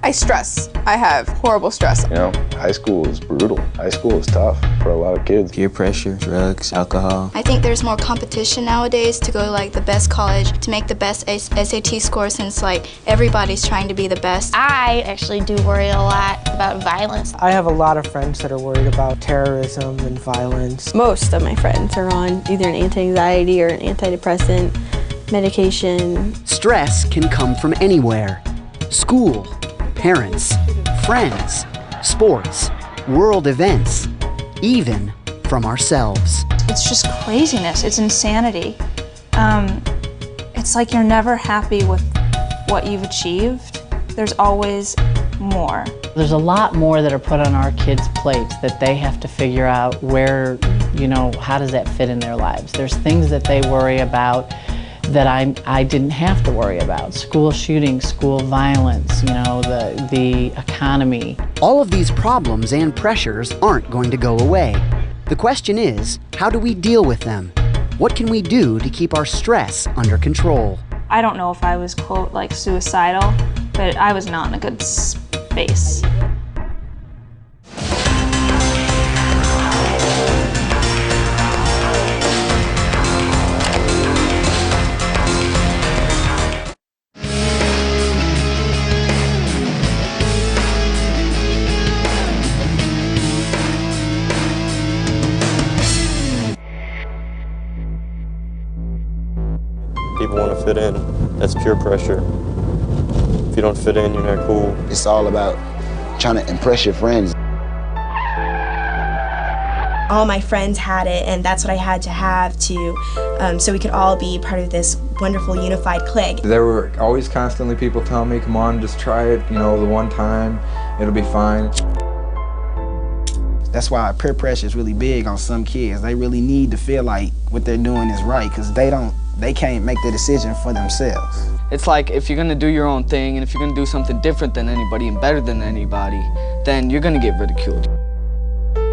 I stress. I have horrible stress. You know, high school is brutal. High school is tough for a lot of kids. Peer pressure, drugs, alcohol. I think there's more competition nowadays to go to like the best college, to make the best SAT score, since like everybody's trying to be the best. I actually do worry a lot about violence. I have a lot of friends that are worried about terrorism and violence. Most of my friends are on either an anti-anxiety or an antidepressant medication. Stress can come from anywhere. School, parents, friends, sports, world events, even from ourselves. It's just craziness. It's insanity. It's like you're never happy with what you've achieved. There's always more. There's a lot more that are put on our kids' plates that they have to figure out where, how does that fit in their lives. There's things that they worry about that I didn't have to worry about. School shootings, school violence, the economy. All of these problems and pressures aren't going to go away. The question is, how do we deal with them? What can we do to keep our stress under control? I don't know if I was, quote, like suicidal, but I was not in a good space. People want to fit in. That's pure pressure. If you don't fit in, you're not cool. It's all about trying to impress your friends. All my friends had it, and that's what I had to have so we could all be part of this wonderful unified clique. There were always constantly people telling me, come on, just try it, the one time, it'll be fine. That's why peer pressure is really big on some kids. They really need to feel like what they're doing is right, because they can't make the decision for themselves. It's like if you're gonna do your own thing and if you're gonna do something different than anybody and better than anybody, then you're gonna get ridiculed.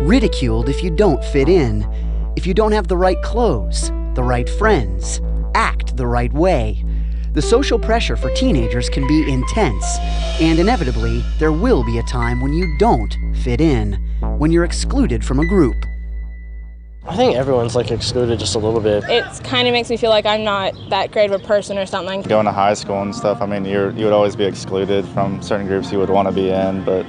Ridiculed if you don't fit in, if you don't have the right clothes, the right friends, act the right way. The social pressure for teenagers can be intense, and inevitably, there will be a time when you don't fit in, when you're excluded from a group. I think everyone's excluded just a little bit. It kind of makes me feel like I'm not that great of a person or something. Going to high school and stuff, you would always be excluded from certain groups you would want to be in, but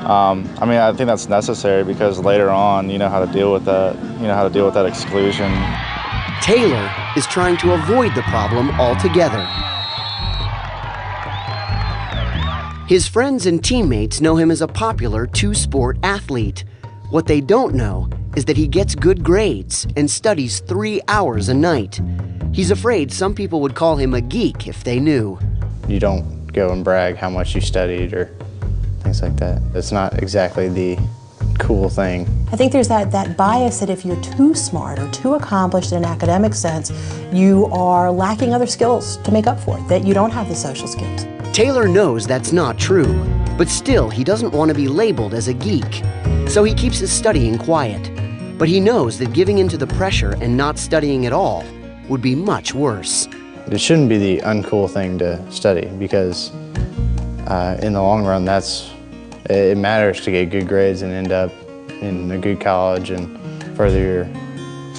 I think that's necessary because later on you know how to deal with that, how to deal with that exclusion. Taylor is trying to avoid the problem altogether. His friends and teammates know him as a popular two-sport athlete. What they don't know is that he gets good grades and studies 3 hours a night. He's afraid some people would call him a geek if they knew. You don't go and brag how much you studied or things like that. It's not exactly the cool thing. I think there's that bias that if you're too smart or too accomplished in an academic sense, you are lacking other skills to make up for it, that you don't have the social skills. Taylor knows that's not true, but still he doesn't want to be labeled as a geek. So he keeps his studying quiet. But he knows that giving into the pressure and not studying at all would be much worse. It shouldn't be the uncool thing to study because in the long run, it matters to get good grades and end up in a good college and further your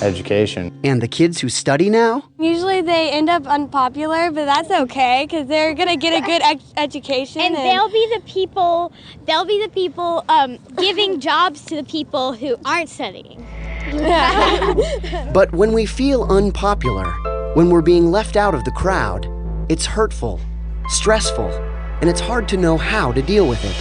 education. And the kids who study now? Usually they end up unpopular, but that's okay because they're gonna get a good education. And they'll be the people giving jobs to the people who aren't studying. But when we feel unpopular, when we're being left out of the crowd, it's hurtful, stressful, and it's hard to know how to deal with it.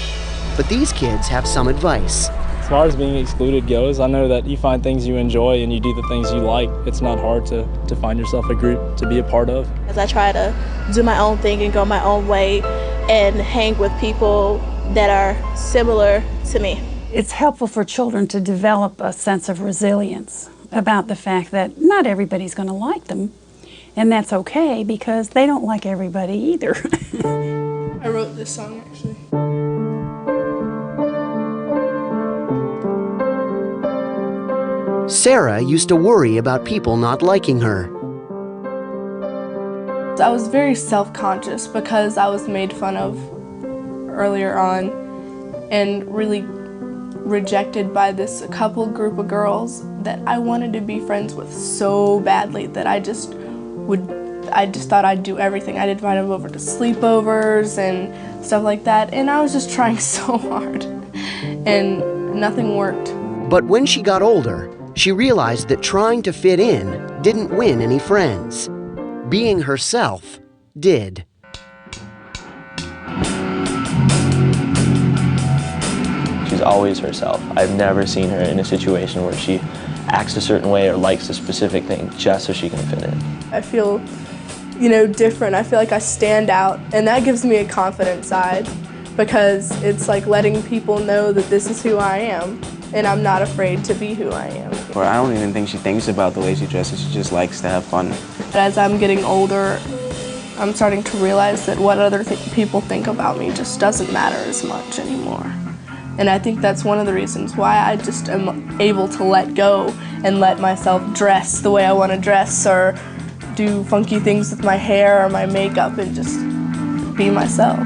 But these kids have some advice. As far as being excluded goes, I know that you find things you enjoy and you do the things you like. It's not hard to find yourself a group to be a part of. As I try to do my own thing and go my own way and hang with people that are similar to me. It's helpful for children to develop a sense of resilience about the fact that not everybody's going to like them, and that's okay because they don't like everybody either. I wrote this song actually. Sarah used to worry about people not liking her. I was very self-conscious because I was made fun of earlier on and really rejected by this couple group of girls that I wanted to be friends with so badly that I just thought I'd do everything. I'd invite them over to sleepovers and stuff like that, and I was just trying so hard, and nothing worked. But when she got older, she realized that trying to fit in didn't win any friends. Being herself did. She's always herself. I've never seen her in a situation where she acts a certain way or likes a specific thing just so she can fit in. I feel, different. I feel like I stand out, and that gives me a confident side because it's like letting people know that this is who I am, and I'm not afraid to be who I am. Or I don't even think she thinks about the way she dresses. She just likes to have fun. But as I'm getting older, I'm starting to realize that what other people think about me just doesn't matter as much anymore. And I think that's one of the reasons why I just am able to let go and let myself dress the way I want to dress or do funky things with my hair or my makeup and just be myself.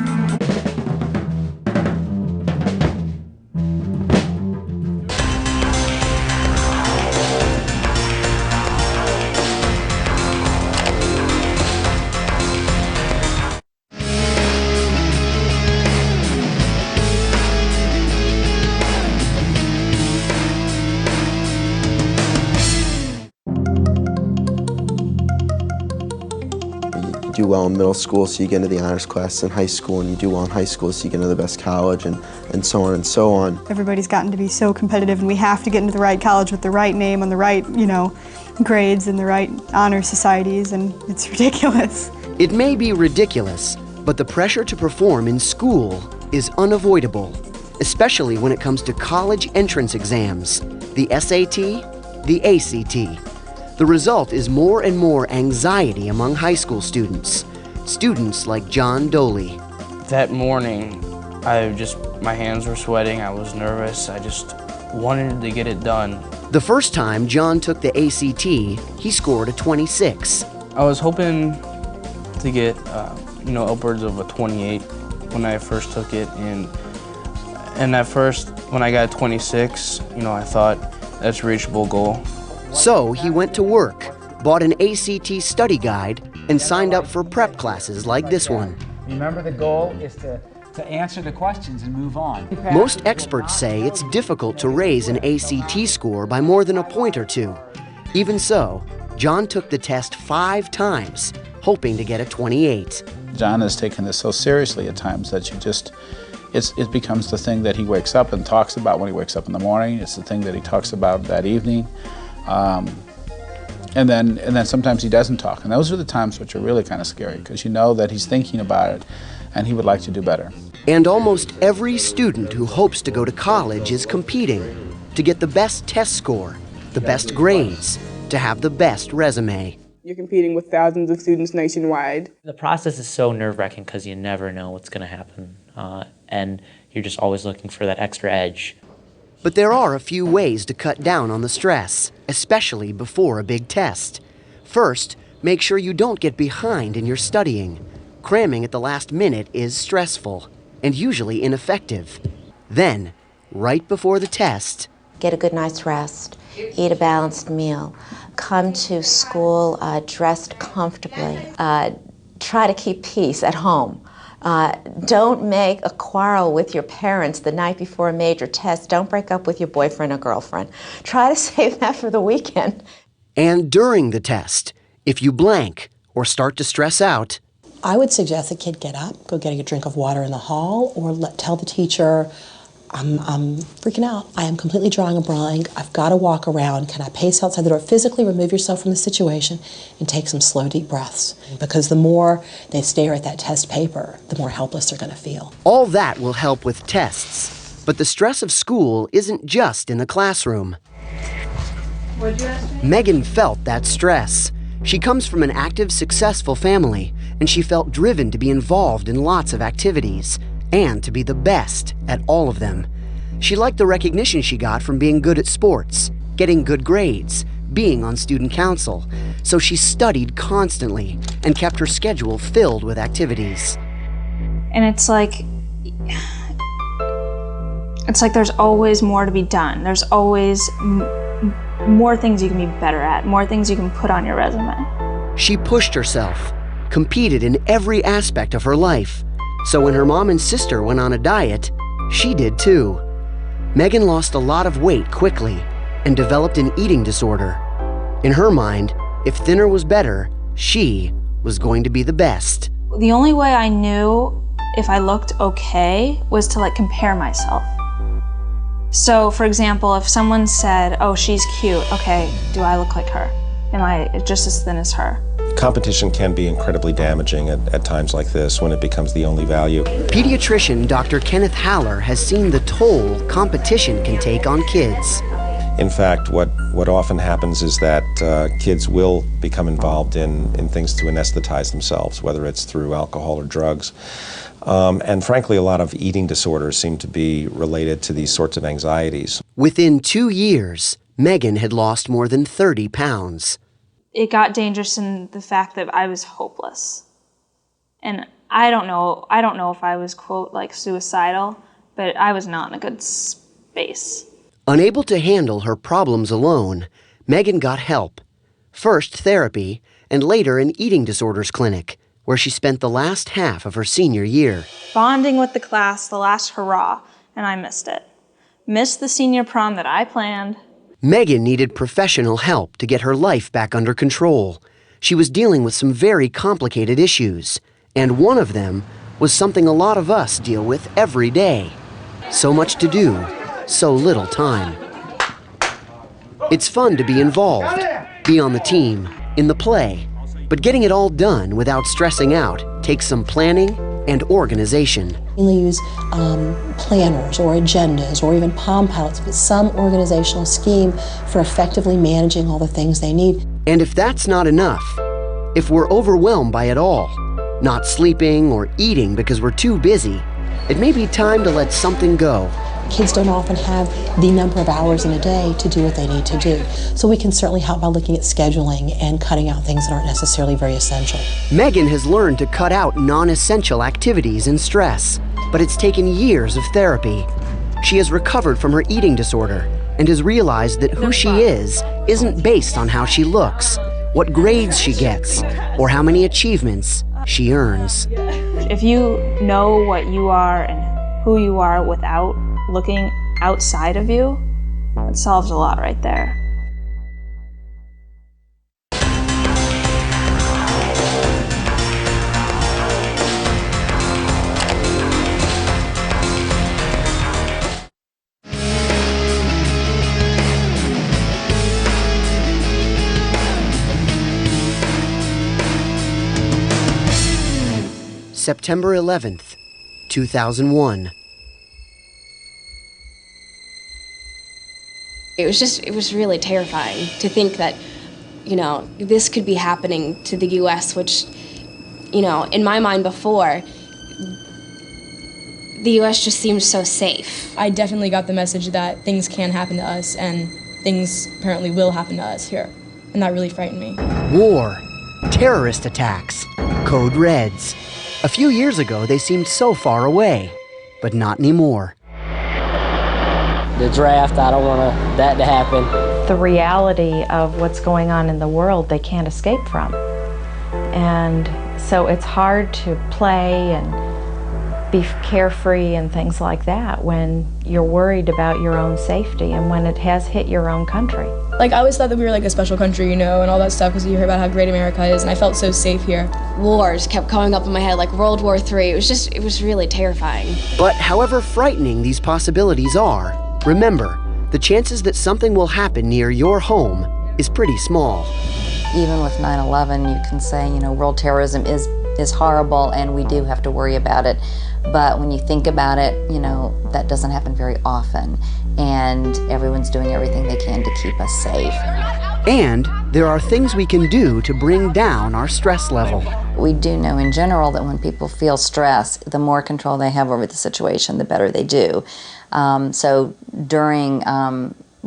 You do well in middle school, so you get into the honors class in high school, and you do well in high school, so you get into the best college, and so on and so on. Everybody's gotten to be so competitive, and we have to get into the right college with the right name and the right, grades and the right honor societies, and it's ridiculous. It may be ridiculous, but the pressure to perform in school is unavoidable, especially when it comes to college entrance exams, the SAT, the ACT. The result is more and more anxiety among high school students. Students like John Doley. That morning, my hands were sweating, I was nervous, I just wanted to get it done. The first time John took the ACT, he scored a 26. I was hoping to get, upwards of a 28 when I first took it, and at first, when I got 26, I thought that's a reachable goal. So he went to work, bought an ACT study guide, and signed up for prep classes like this one. Remember, the goal is to answer the questions and move on. Most experts say it's difficult to raise an ACT score by more than a point or two. Even so, John took the test 5 times, hoping to get a 28. John has taken this so seriously at times that it becomes the thing that he wakes up and talks about when he wakes up in the morning. It's the thing that he talks about that evening. And then sometimes he doesn't talk, and those are the times which are really kind of scary because you know that he's thinking about it and he would like to do better. And almost every student who hopes to go to college is competing to get the best test score, the best grades, to have the best resume. You're competing with thousands of students nationwide. The process is so nerve-wracking because you never know what's going to happen, and you're just always looking for that extra edge. But there are a few ways to cut down on the stress, especially before a big test. First, make sure you don't get behind in your studying. Cramming at the last minute is stressful and usually ineffective. Then, right before the test, get a good night's rest, eat a balanced meal, come to school dressed comfortably, try to keep peace at home. Don't make a quarrel with your parents the night before a major test. Don't break up with your boyfriend or girlfriend. Try to save that for the weekend. And during the test, if you blank or start to stress out, I would suggest a kid get up, go get a drink of water in the hall, or tell the teacher, I'm freaking out. I am completely drawing a blank. I've got to walk around. Can I pace outside the door? Physically remove yourself from the situation and take some slow, deep breaths. Because the more they stare at that test paper, the more helpless they're going to feel. All that will help with tests. But the stress of school isn't just in the classroom. What'd you ask me? Megan felt that stress. She comes from an active, successful family, and she felt driven to be involved in lots of activities and to be the best at all of them. She liked the recognition she got from being good at sports, getting good grades, being on student council, so she studied constantly and kept her schedule filled with activities. And it's like, it's like there's always more to be done. There's always more things you can be better at, more things you can put on your resume. She pushed herself, competed in every aspect of her life. So when her mom and sister went on a diet, she did too. Megan lost a lot of weight quickly and developed an eating disorder. In her mind, if thinner was better, she was going to be the best. The only way I knew if I looked okay was to like compare myself. So for example, if someone said, oh, she's cute, okay, do I look like her? Am I just as thin as her? Competition can be incredibly damaging at times like this when it becomes the only value. Pediatrician Dr. Kenneth Haller has seen the toll competition can take on kids. In fact, what often happens is that kids will become involved in things to anesthetize themselves, whether it's through alcohol or drugs. And frankly, a lot of eating disorders seem to be related to these sorts of anxieties. Within 2 years, Megan had lost more than 30 pounds. It got dangerous in the fact that I was hopeless. And I don't know if I was, quote, like suicidal, but I was not in a good space. Unable to handle her problems alone, Megan got help. First therapy, and later an eating disorders clinic, where she spent the last half of her senior year. Bonding with the class, the last hurrah, and I missed it. Missed the senior prom that I planned. Megan needed professional help to get her life back under control. She was dealing with some very complicated issues, and one of them was something a lot of us deal with every day. So much to do, so little time. It's fun to be involved, be on the team, in the play, but getting it all done without stressing out takes some planning and organization. We use planners or agendas or even Palm Pilots, but some organizational scheme for effectively managing all the things they need. And if that's not enough, if we're overwhelmed by it all, not sleeping or eating because we're too busy, it may be time to let something go. Kids don't often have the number of hours in a day to do what they need to do. So we can certainly help by looking at scheduling and cutting out things that aren't necessarily very essential. Megan has learned to cut out non-essential activities and stress, but it's taken years of therapy. She has recovered from her eating disorder and has realized that who she is isn't based on how she looks, what grades she gets, or how many achievements she earns. If you know what you are and who you are without looking outside of you, it solves a lot right there. September 11th, 2001. It was really terrifying to think that, this could be happening to the U.S., which, in my mind before, the U.S. just seemed so safe. I definitely got the message that things can happen to us, and things apparently will happen to us here, and that really frightened me. War, terrorist attacks, code reds. A few years ago, they seemed so far away, but not anymore. The draft, I don't want that to happen. The reality of what's going on in the world, they can't escape from. And so it's hard to play and be carefree and things like that when you're worried about your own safety and when it has hit your own country. I always thought that we were a special country, and all that stuff, because you hear about how great America is, and I felt so safe here. Wars kept coming up in my head, like World War III. It was really terrifying. But however frightening these possibilities are, remember, the chances that something will happen near your home is pretty small. Even with 9/11, you can say, world terrorism is horrible and we do have to worry about it. But when you think about it, that doesn't happen very often. And everyone's doing everything they can to keep us safe. And there are things we can do to bring down our stress level. We do know in general that when people feel stress, the more control they have over the situation, the better they do. So during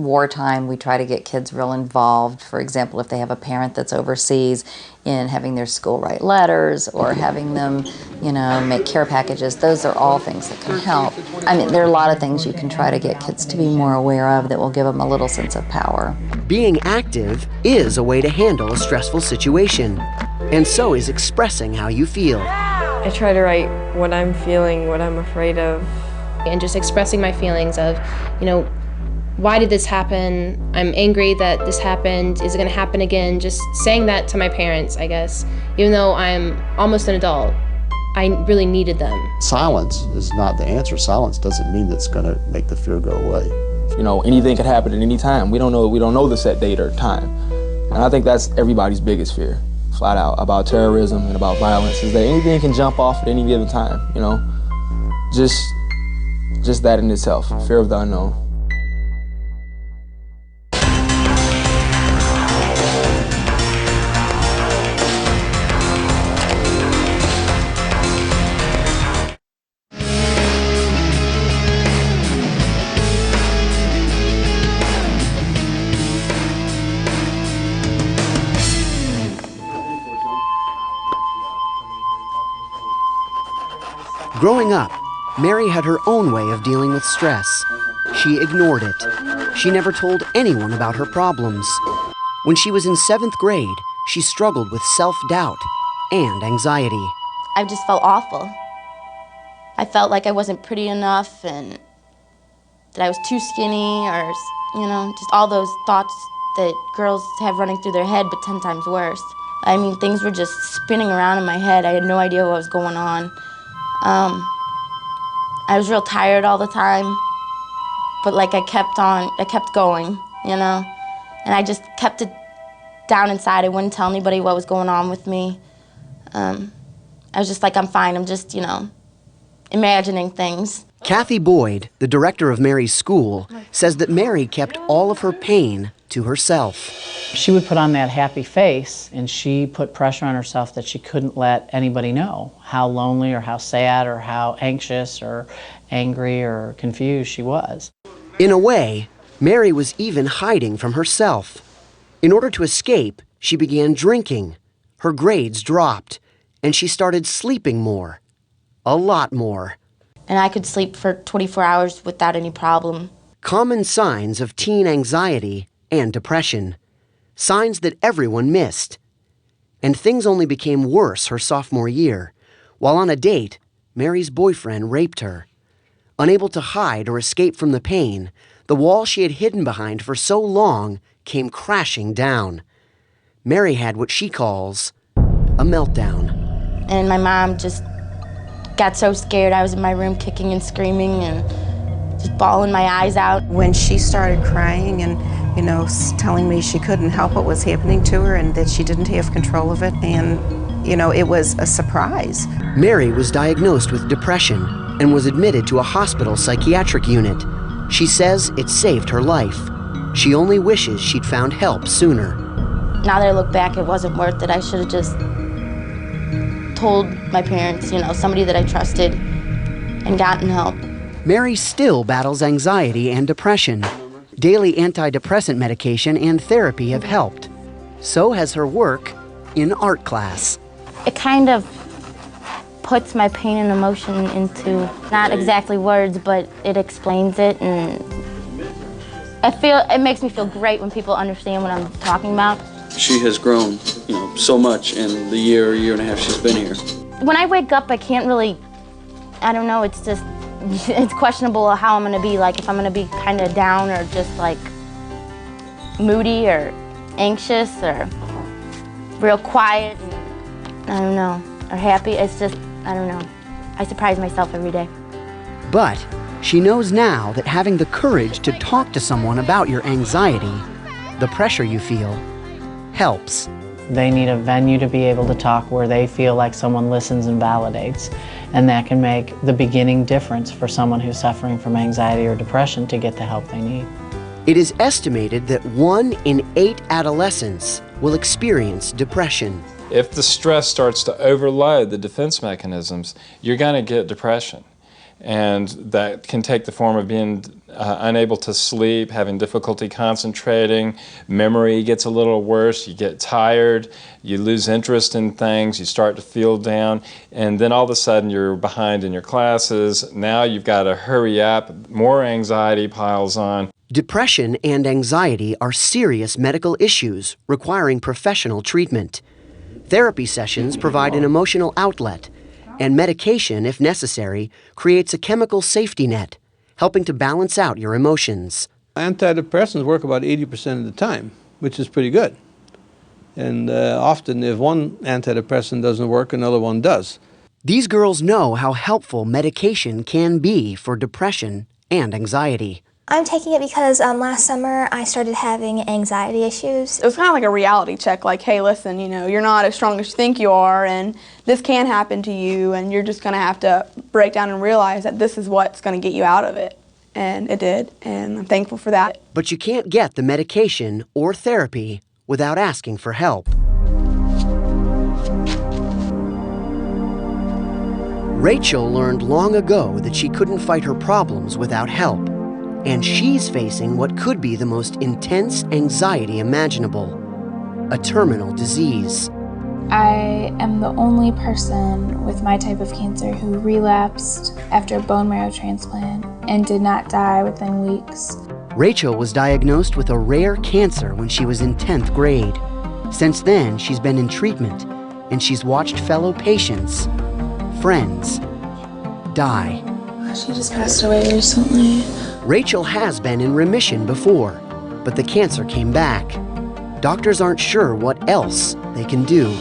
wartime, we try to get kids real involved. For example, if they have a parent that's overseas, in having their school write letters or having them, you know, make care packages. Those are all things that can help. I mean, there are a lot of things you can try to get kids to be more aware of that will give them a little sense of power. Being active is a way to handle a stressful situation, and so is expressing how you feel. I try to write what I'm feeling, what I'm afraid of. And just expressing my feelings of, you know, why did this happen? I'm angry that this happened. Is it gonna happen again? Just saying that to my parents, I guess. Even though I'm almost an adult, I really needed them. Silence is not the answer. Silence doesn't mean that it's gonna make the fear go away. You know, anything could happen at any time. We don't know the set date or time. And I think that's everybody's biggest fear, flat out, about terrorism and about violence, is that anything can jump off at any given time, you know? Just that in itself, fear of the unknown. Growing up, Mary had her own way of dealing with stress. She ignored it. She never told anyone about her problems. When she was in 7th grade, she struggled with self-doubt and anxiety. I just felt awful. I felt like I wasn't pretty enough and that I was too skinny, or, you know, just all those thoughts that girls have running through their head, but 10 times worse. I mean, things were just spinning around in my head. I had no idea what was going on. I was real tired all the time, but like I kept going, you know? And I just kept it down inside. I wouldn't tell anybody what was going on with me. I was just like, I'm fine, I'm just, you know, imagining things. Kathy Boyd, the director of Mary's school, says that Mary kept all of her pain to herself. She would put on that happy face, and she put pressure on herself that she couldn't let anybody know how lonely or how sad or how anxious or angry or confused she was. In a way, Mary was even hiding from herself. In order to escape, she began drinking. Her grades dropped, and she started sleeping more. A lot more. And I could sleep for 24 hours without any problem. Common signs of teen anxiety and depression. Signs that everyone missed. And things only became worse her sophomore year. While on a date, Mary's boyfriend raped her. Unable to hide or escape from the pain, the wall she had hidden behind for so long came crashing down. Mary had what she calls a meltdown. And my mom just got so scared. I was in my room kicking and screaming and just bawling my eyes out. When she started crying and, you know, telling me she couldn't help what was happening to her and that she didn't have control of it, and, you know, it was a surprise. Mary was diagnosed with depression and was admitted to a hospital psychiatric unit. She says it saved her life. She only wishes she'd found help sooner. Now that I look back, it wasn't worth it. I should have just told my parents, you know, somebody that I trusted, and gotten help. Mary still battles anxiety and depression. Daily antidepressant medication and therapy have helped. So has her work in art class. It kind of puts my pain and emotion into, not exactly words, but it explains it, and it makes me feel great when people understand what I'm talking about. She has grown, you know, so much in the year and a half she's been here. When I wake up, I can't really, I don't know, it's just, it's questionable how I'm gonna be, like if I'm gonna be kind of down or just like moody or anxious or real quiet, and I don't know, or happy. It's just, I don't know. I surprise myself every day. But she knows now that having the courage to talk to someone about your anxiety, the pressure you feel, helps. They need a venue to be able to talk where they feel like someone listens and validates. And that can make the beginning difference for someone who's suffering from anxiety or depression to get the help they need. It is estimated that 1 in 8 adolescents will experience depression. If the stress starts to overload the defense mechanisms, you're going to get depression. And that can take the form of being unable to sleep, having difficulty concentrating, memory gets a little worse, you get tired, you lose interest in things, you start to feel down, and then all of a sudden you're behind in your classes. Now you've got to hurry up, more anxiety piles on. Depression and anxiety are serious medical issues requiring professional treatment. Therapy sessions provide an emotional outlet, and medication, if necessary, creates a chemical safety net, helping to balance out your emotions. Antidepressants work about 80% of the time, which is pretty good. And often if one antidepressant doesn't work, another one does. These girls know how helpful medication can be for depression and anxiety. I'm taking it because last summer I started having anxiety issues. It was kind of like a reality check, like, hey, listen, you know, you're not as strong as you think you are, and this can happen to you, and you're just going to have to break down and realize that this is what's going to get you out of it. And it did, and I'm thankful for that. But you can't get the medication or therapy without asking for help. Rachel learned long ago that she couldn't fight her problems without help. And she's facing what could be the most intense anxiety imaginable, a terminal disease. I am the only person with my type of cancer who relapsed after a bone marrow transplant and did not die within weeks. Rachel was diagnosed with a rare cancer when she was in 10th grade. Since then, she's been in treatment, and she's watched fellow patients, friends, die. She just passed away recently. Rachel has been in remission before, but the cancer came back. Doctors aren't sure what else they can do.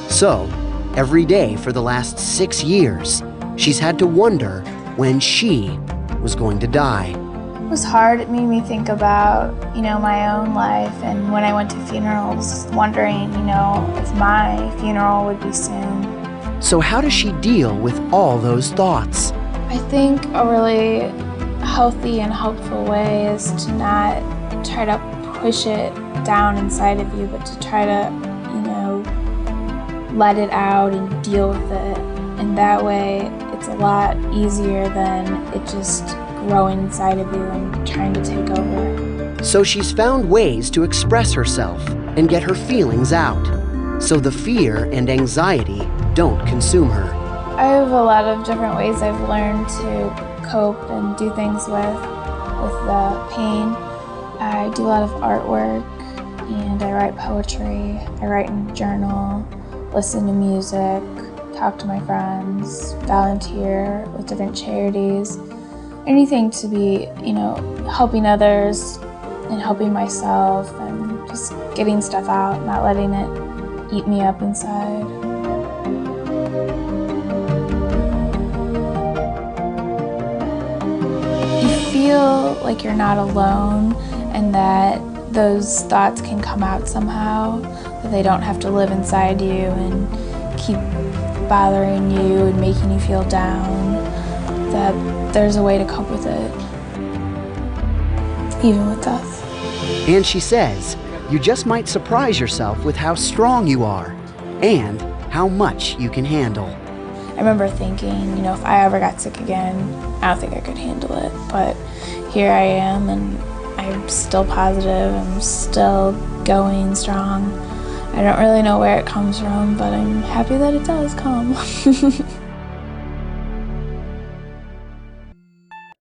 So, every day for the last 6 years, she's had to wonder when she was going to die. It was hard. It made me think about, my own life, and when I went to funerals, wondering, if my funeral would be soon. So how does she deal with all those thoughts? I think a really healthy and helpful way is to not try to push it down inside of you, but to try to, let it out and deal with it. And that way, it's a lot easier than it just growing inside of you and trying to take over. So she's found ways to express herself and get her feelings out, so the fear and anxiety don't consume her. I have a lot of different ways I've learned to cope and do things with the pain. I do a lot of artwork, and I write poetry. I write in a journal, listen to music, talk to my friends, volunteer with different charities. Anything to be, helping others and helping myself and just getting stuff out, not letting it eat me up inside. Feel like you're not alone and that those thoughts can come out somehow, that they don't have to live inside you and keep bothering you and making you feel down, that there's a way to cope with it, even with death. And she says, you just might surprise yourself with how strong you are and how much you can handle. I remember thinking, if I ever got sick again, I don't think I could handle it. But here I am, and I'm still positive. I'm still going strong. I don't really know where it comes from, but I'm happy that it does come.